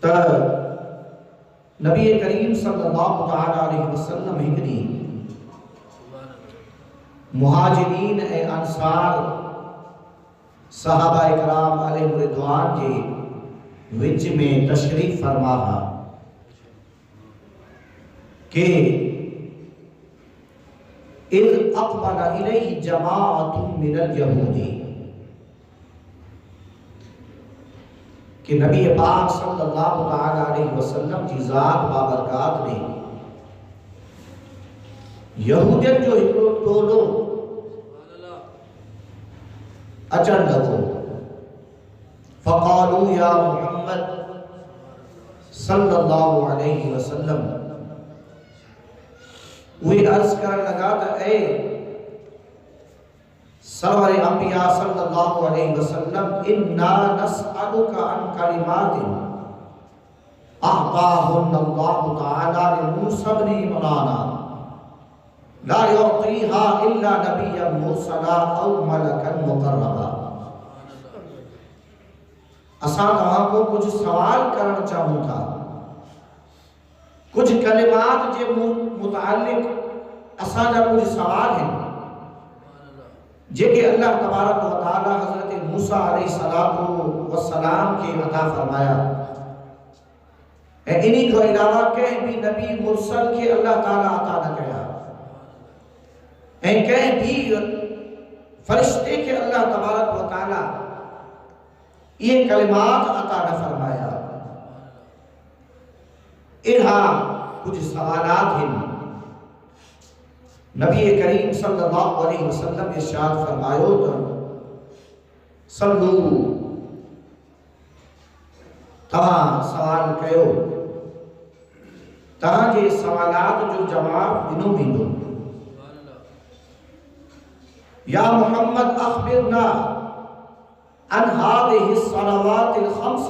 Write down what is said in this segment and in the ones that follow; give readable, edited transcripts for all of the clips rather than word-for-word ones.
تا نبی کریم صلی اللہ تعالی علیہ وسلم ہکڑی مہاجرین اے انصار صحابہ اکرام علیہ رضوان جے وچ میں تشریف فرماہا کہ اذ اقبل الیہ جماعت من الیہودی کہ نبی پاک صلی اللہ تعالی علیہ وسلم کی ذات بابرکات نے یہودیت جو ہکڑو ٹولو اچن لگو فقالوا یا محمد صلی اللہ علیہ وسلم وہی عرض کرنے لگا کہ اے سرور انبیاء صلی اللہ علیہ وسلم انا نسألک عن کلمات اعطاہن اللہ تعالی لموسیٰ بن عمران لا يعطيها الا نبيا مرسلا او ملكا مقربا. اساں تمہاں کو کچھ سوال کرنا چاہوں تھا، کچھ کلمات کے متعلق اساں جا کچھ سوال ہیں جے کہ اللہ تبارک و تعالی حضرت موسیٰ علیہ السلام کے عطا فرمایا. انہی کو علاوہ کہیں بھی نبی مرسل کے اللہ تعالی عطا نہ کیا، کہیں بھی فرشتے کے اللہ تبارک و تعالی یہ کلمات عطا نہ فرمایا. انہاں کچھ سوالات ہیں. نبی کریم صلی اللہ علیہ وسلم ارشاد فرمایو تو صلو تمام سوال کہو تہاں جے سوالات جو جواب دنوں میں دو. یا محمد اخبرنا عن هذه الصلوات الخمس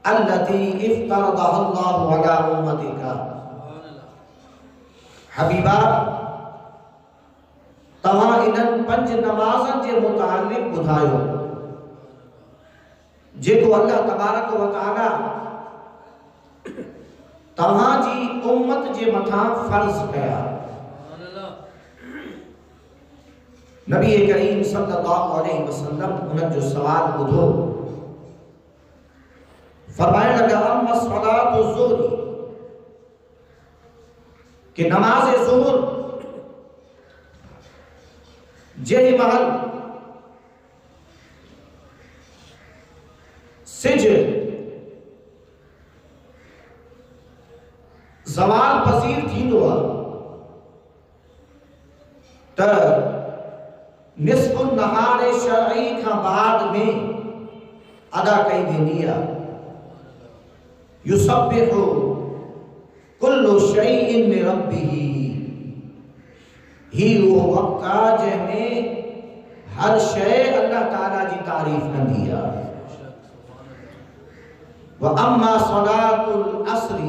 التي افترضها الله على امتك. حبیبہ تمہاں انہن 5 نمازن جے متعلق بدھائیو جے کو اللہ تبارک و تعالی تمہاں جی امت جے متھاں فرض کیا. نبی کریم صلی اللہ علیہ وسلم انہوں جو سوال بدھو فرمائے لگا اما صلاة الظہر کہ نماز ظہر جہی محل سج زوال پذیر تھیندو تا نصف النہار شرعی کا بعد میں ادا کئی دینیا. یسبح کل شیء لربہ ہی وہ وقت جے میں ہر شے اللہ تعالیٰ جی تعریف کر دیا. وَأَمَّا صَلَاةُ الْعَصْرِ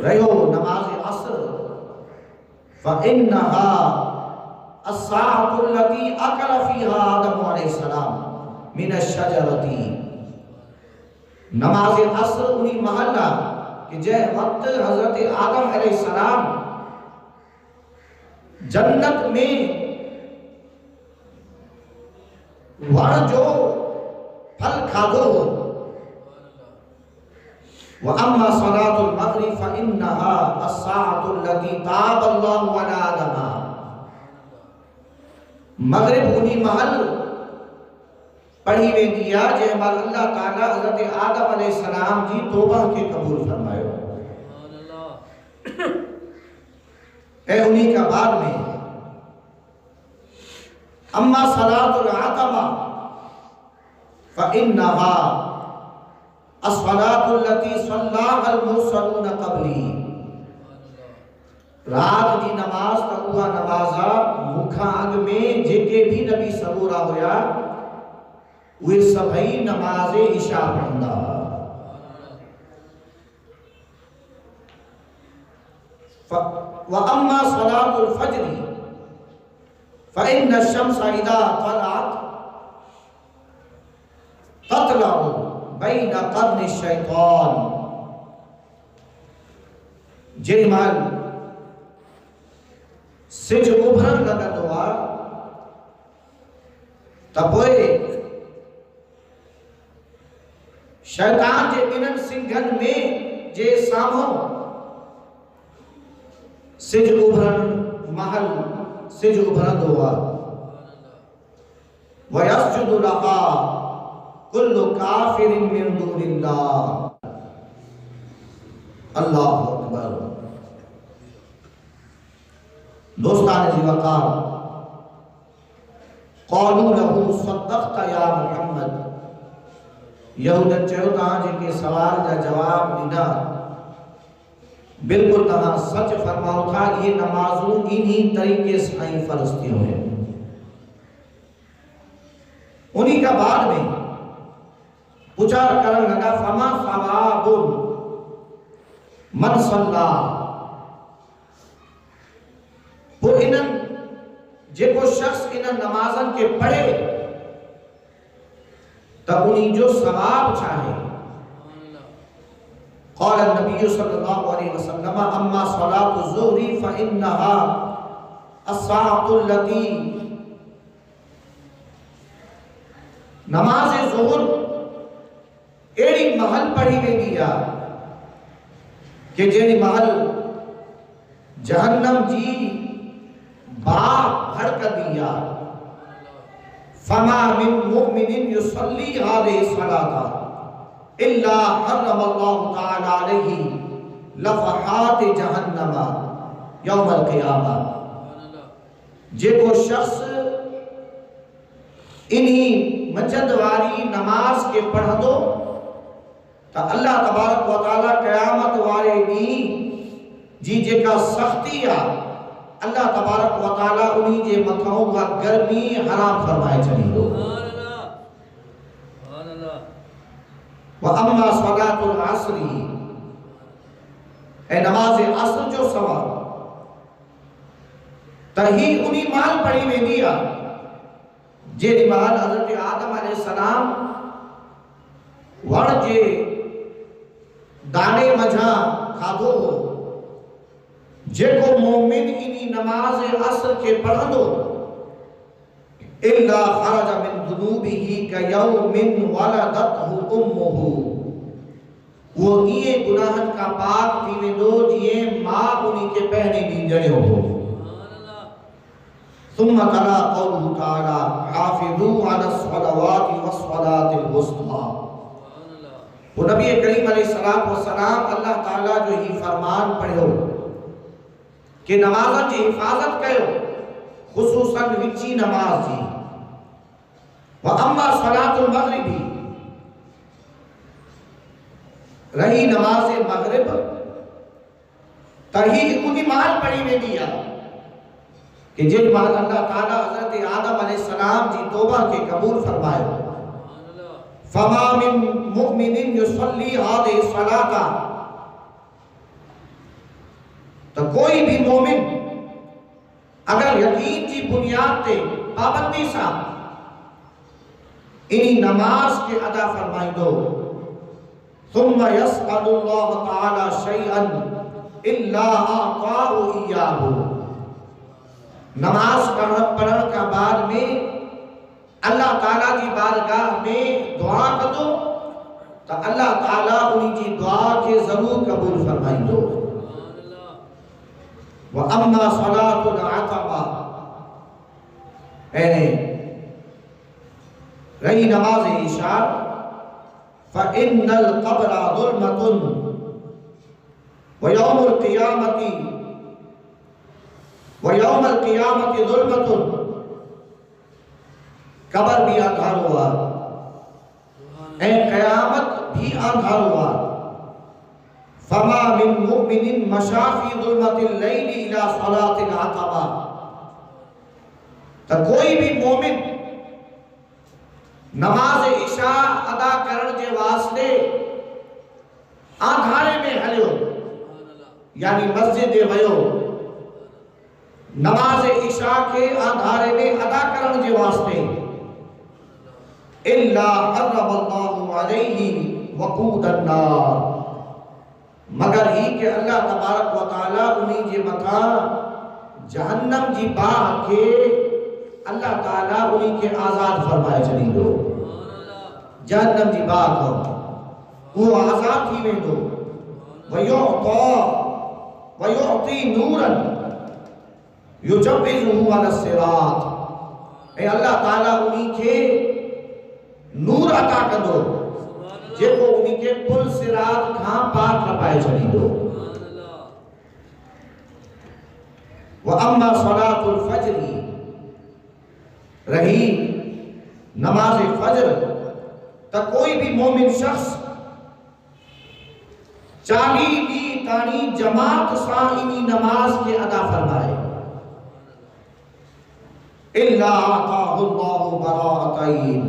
رہو نماز عصر فَإِنَّهَا الساعة التي أكل فيها آدم علیہ السلام من الشجرة. نماز عصر انہی محلہ کہ جے وقت حضرت آدم علیہ السلام جنت میں وڑ جو پھل کھادو. وَأَمَّا صَلَاةُ الْمَغْرِبِ فَإِنَّهَا السَّاعَةُ الَّتِي تَابَ اللَّهُ عَلَى آدَمَ. مغرب انہی محل پڑھی میں دیا جے مال اللہ تعالیٰ حضرت آدم علیہ السلام جی توبہ کے قبول فرمائے. اے انہی کا بعد میں اما صلاة العتمہ فإنها الصلاة التي صلاها المرسلون قبلی. رات دی نماز تقوی نمازا مکھا اگ میں جے بھی نبی سبورا ہویا وہ سبھی نماز عشاء پڑھنا. وَأَمَّا صَلَاةُ الْفَجْرِ فَإِنَّ الشَّمْسَ إِذَا طَلَعَتْ تَطْلَعُ بین قرن الشیطان جن مال سج ابھرن لگندو آ تپوئے شیطان جے انن سنگھن میں جے ساموں سج ابھرن محل سج ابھرن دو آ وَيَسْجُدُ لَهَا كُلُّ كَافِرٍ مِّن دُونِ اللَّهِ اللہ اکبر دوستان جی وقار قَالُوا لَهُ صَدَّقْتَ يَا مُحمد یہودت چہو تہاں جن کے سوال کا جواب دینا بالکل تہاں سچ فرماؤ تھا یہ نمازوں انہی طریقے سے آئیں فرستی ہوئے انہی کا بعد میں پچار کرن لگا فما ثواب من صلی وہ انہن جے کو شخص انہن نمازن کے پڑھے تب انہی جو ثواب چاہے قال النبی صلی اللہ علیہ وسلم اما صلاة الظہر فإنها الساعة التي نماز ظہر ایڑی محل پڑھی میں دیا کہ جیڑی محل جہنم جی باپ بھڑک دیا فما من مؤمن یصلی هذه الصلاة الا حرم اللہ تعالی علیہ لفحات جہنم یوم القیامہ جے کو شخص انہی مجد واری نماز کے پڑھ دو تا اللہ تبارک و تعالی قیامت وارے دی جی جے کا سختی آ اللہ تبارک و تعالی انہی جے متھاؤں کا گرمی حرام فرمائے چلی دو وَأَمَّا صَلَاةُ الْعَصْرِ اے نماز عصر جو سوال تہی انہی مال پڑھی میں دیا جیڑی محل حضرت آدم علیہ السلام وڑ جے دانے مجھا کھادو ہو جے کو مومن انہی نماز عصر کے پڑھ دو اِلَّا خَرَجَ مِن ذُنُوبِهِ كَيَوْمٍ وَلَدَتْهُ أُمُّهُ وہ یہ گناہن کا پاک تیوے دو جیے ماں انہی کے پہنے بھی جڑے ہو ثم تلا قوله تعالی حافظوا على الصلوات والصلاة الوسطى وہ نبی کریم علیہ السلام اللہ تعالیٰ جو ہی فرمان پڑھو کہ نمازن جی حفاظت کرو خصوصاً وچی نماز جی وَأَمَّا صَلَاةُ الْمَغْرِبِ رہی نماز مغرب تہی انہی مال پڑھی میں دیا کہ جن مال اللہ تعالیٰ حضرت آدم علیہ السلام جی توبہ کے قبول فرمائے فَمَا مِن مُؤْمِنٍ يُصَلِّي هَذِهِ الصَّلَاةَ تو کوئی بھی مومن اگر یقین جی بنیاد تے پابندی سا انہی نماز کے ادا فرمائی دو ثم يسأل الله تعالی شيئا الا اعطاه اياه نماز پڑھن کا بعد میں اللہ تعالیٰ جی بارگاہ میں دعا کر دو تو اللہ تعالیٰ انہی جی دعا کے ضرور قبول فرمائی دو وَأَمَّا صَلَاةُ الْعَتَمَةِ رہی نماز عشاء فَإِنَّ الْقَبْرَ ظُلْمَةٌ وَيَوْمُ الْقِيَامَةِ ظُلْمَةٌ قبر بھی آدھار ہوا اے قیامت بھی آدھار ہوا فما من مؤمن مشا فی ظلمت اللیل الى صلاۃ العتمہ تو کوئی بھی مومن نماز عشاء ادا کرن کے واسطے آدھارے میں ہلیو یعنی مسجد ویو نماز عشاء کے آدھارے میں ادا کرن کے واسطے الا حرم اللہ علیہ وقود النار، مگر ہی کہ اللہ تبارک و تعالی انہی جے متھا جہنم جی باہ کے اللہ تعالی انہی کے آزاد فرمائے چلی دو، جہنم جی باہ کو وہ آزاد ہی میں دو، وَيُعْطِي نُورًا يُجَوِّزُهُ عَلَى الصِّرَاطِ، اے اللہ تعالیٰ انہی کے نور عطا کر دو جے کو انہی کے پل صراط کھاں پاک رپائے چلی دو۔ وَأَمَّا صَلَاةُ الْفَجْرِ، رہی نماز فجر، تا کوئی بھی مومن شخص 40 دی تانی جماعت سائنی نماز کے ادا فرمائے، اِلَّا آتَاهُ اللَّهُ بَرَاءَتَيْن،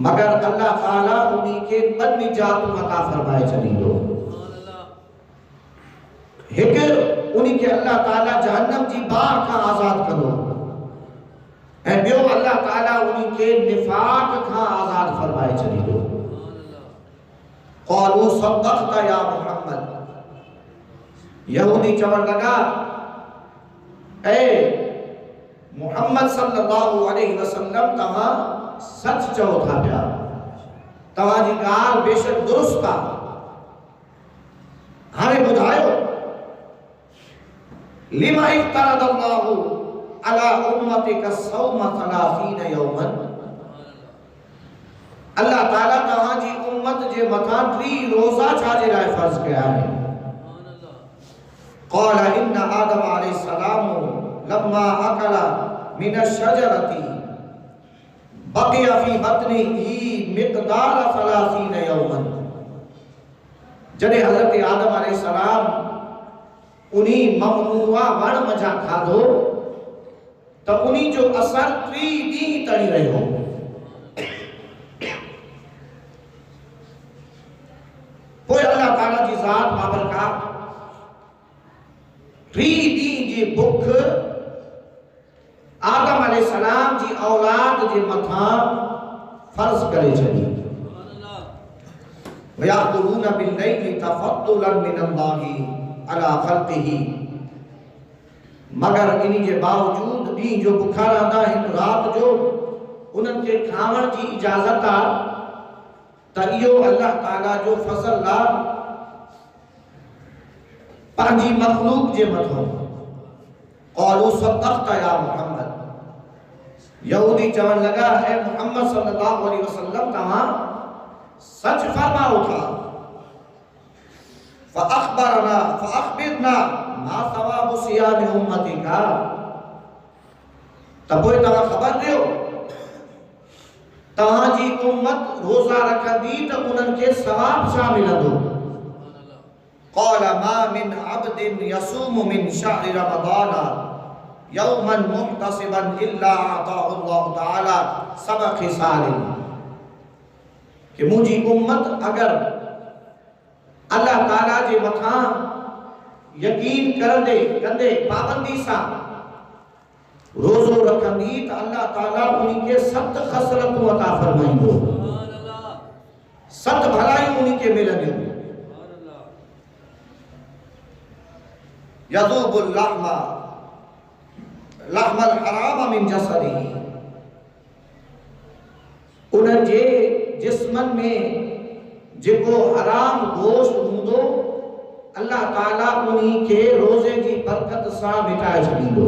مگر اللہ تعالیٰ انہی کے بد نجات عطا فرمائے چلی دو، ایک انہی کے اللہ تعالیٰ جہنم جی باہ کا آزاد کرو، اے بیو اللہ تعالیٰ انہی کے نفاق کا آزاد فرمائے چلی دو۔ قالوا صدقت یا محمد، یہودی چون لگا اے محمد صلی اللہ علیہ وسلم تمہاں سچ چو تھا پیا، تمہاں جی گال بے شک درست تھا، ہمیں بدھائیو لما افترض اللہ علی امتک الصوم 30 یوما، اللہ تعالیٰ تمہاں جی امت جے متھاں 3 روزہ چھاجے لائے فرض کیا ہے۔ قال ان آدم علیہ السلام لما اکل من الشجرتی بقی فی بطنہ مقدار 30 یوما، جنہیں حضرت آدم علیہ السلام انہی ممنوعہ وڑ مجا کھا دو تو انہی جو اثر 3 دی تڑی رہے ہو، کوئی اللہ تعالیٰ جی ذات بابرکات 3 دی جی بکھ آدم علیہ السلام جی اولاد جی متھاں فرض کرے چلی، وَيَأْكُلُونَ بِاللَّيْلِ تَفَضُّلًا مِّنَ اللَّهِ عَلَى خَلْقِهِ، مگر انہی کے باوجود بھی جو بکھار آدھا ہن رات جو انہن کے کھاون جی اجازت آ تریو اللہ تعالیٰ جو فضل لا پانجی مخلوق جے متھو۔ قالوا صدقت یا محمد، یہودی چون لگا ہے محمد صلی اللہ علیہ وسلم تمہاں سچ فرماؤ تھا، فأخبرنا ما ثواب صیام امتی کا، تبوئی تمہاں خبر دیو تہاں جی امت روزہ رکھا دی تو انہن کے ثواب شامل دو۔ قال ما من عبد يصوم من شهر رمضان يوما محتسبا الا اعطاه الله تعالى 7 خصال، کہ مجھے امت اگر اللہ تعالیٰ جے متھاں یقین کردے پابندی سا روزو رکھندی تو اللہ تعالیٰ انہی کے 7 خصلتوں عطا فرمائیں دو، 7 بھلائی انہی کے ملنے دو۔ یذوب اللحم الحرام من جسدہ، انہن جے جسمن میں جکو حرام گوشت ہوندو اللہ تعالیٰ انہی کے روزے کی برکت سا مٹائے چلی دو۔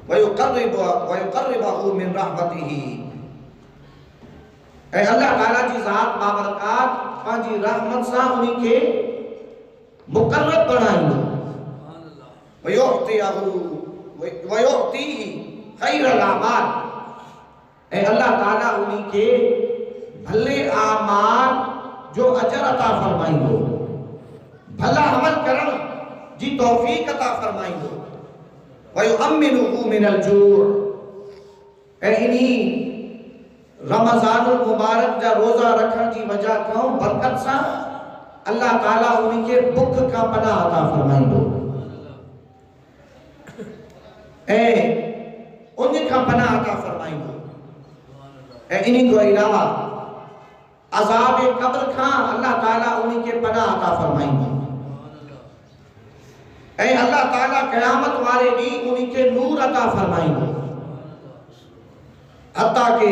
وَيُقَرِّبَهُ مِن رَحْمَتِهِ، اے اللہ تعالیٰ جی ذات بابرکات پانچی رحمت سا انہی کے مقرب بنائیں دو۔ وَيُعْطِيهِ خَيْرَ الْأَعْمَالِ، اے اللہ تعالیٰ انہی کے بھلے اعمال جو اجر عطا فرمائیں دو، بھلا عمل کرن جی توفیق عطا فرمائیں دو۔ وَيُؤَمِّنُهُ مِنَ الْجُوعِ، اے انہی رمضان المبارک جا روزہ رکھن جی وجہ کہوں برکت سا اللہ تعالیٰ انہی کے بکھ کا پناہ عطا فرمائیں دو، اے انہی کا پناہ عطا فرمائیں دو۔ انہی کو علاوہ عذاب قبر کھاں اللہ تعالیٰ انہی کے پناہ عطا فرمائیں گے. اے اللہ تعالیٰ قیامت والے دی انہی کے نور عطا فرمائیں گے، حتیٰ کہ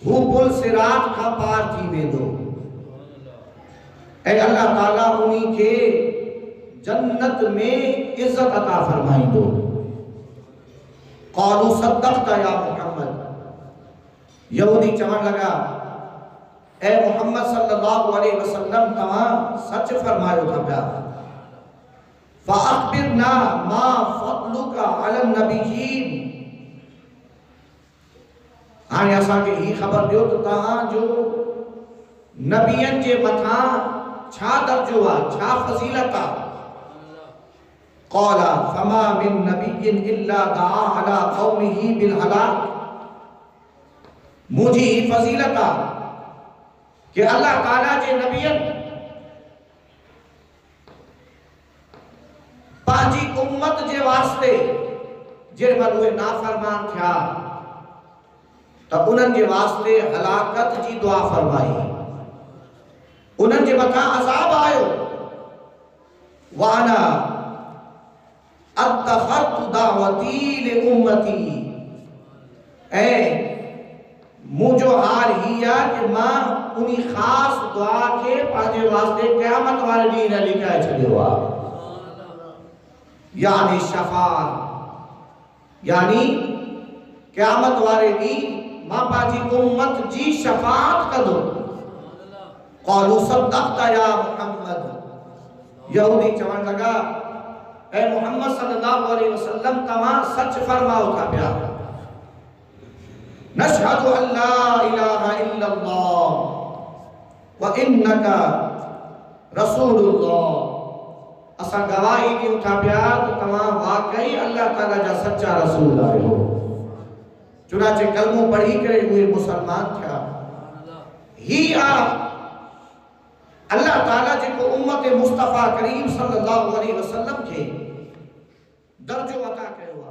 وہ پل صراط کا پار تھی میں دو. اے اللہ تعالیٰ انہی کے جنت میں عزت عطا فرمائیں دو. قالوا صدقت یا محمد، یہودی چمن لگا اے محمد صلی اللہ علیہ وسلم تمام سچ فرمائے تھا پیا. فَأَخْبِرْنَا مَا فَضْلُكَ عَلَى النَّبِيِّينَ، آنے ایسا کہ ہی خبر دیو تو تہاں جو نبیان جے متھاں چھا درجوہ چھا فضیلتا. قَالَ فَمَا مِن نَبِيٍّ إِلَّا دَعَا عَلَىٰ قَوْمِهِ بِالْهَلَاكِ، مجھے ہی فضیلتا کہ اللہ تعالیٰ جے نبیان پانچی امت جے واسطے جے بلوے نافرمان تھیا تو انہن جے واسطے ہلاکت جی دعا فرمائی. انہن جے متھاں عذاب آئے وَأَنَا اتخذت دعوتی لأمتی، اے مجھو حال ہی ہے کہ ماں انہی خاص دعا کے پانچے واسطے قیامت والے دین علی کا چلے ہوا، یعنی شفاعت، یعنی قیامت والے دین ماں پانچی امت جی شفاعت کا دو. قالوا صدقت یا محمد، یہودی چمن لگا اے محمد صلی اللہ علیہ وسلم تمام سچ فرماؤ تھا پیا. نشہد ان لا الہ الا اللہ وانک رسول اللہ، اسا گواہی دیو تھا پیا تو تمام واقعی اللہ تعالیٰ جا سچا رسول آئے ہو. چنانچہ کلموں پڑھی کرے ہوئے مسلمان تھا. ہی آپ اللہ تعالیٰ جے کو امت مصطفیٰ کریم صلی اللہ علیہ وسلم کے درجو عطا کرے ہوا.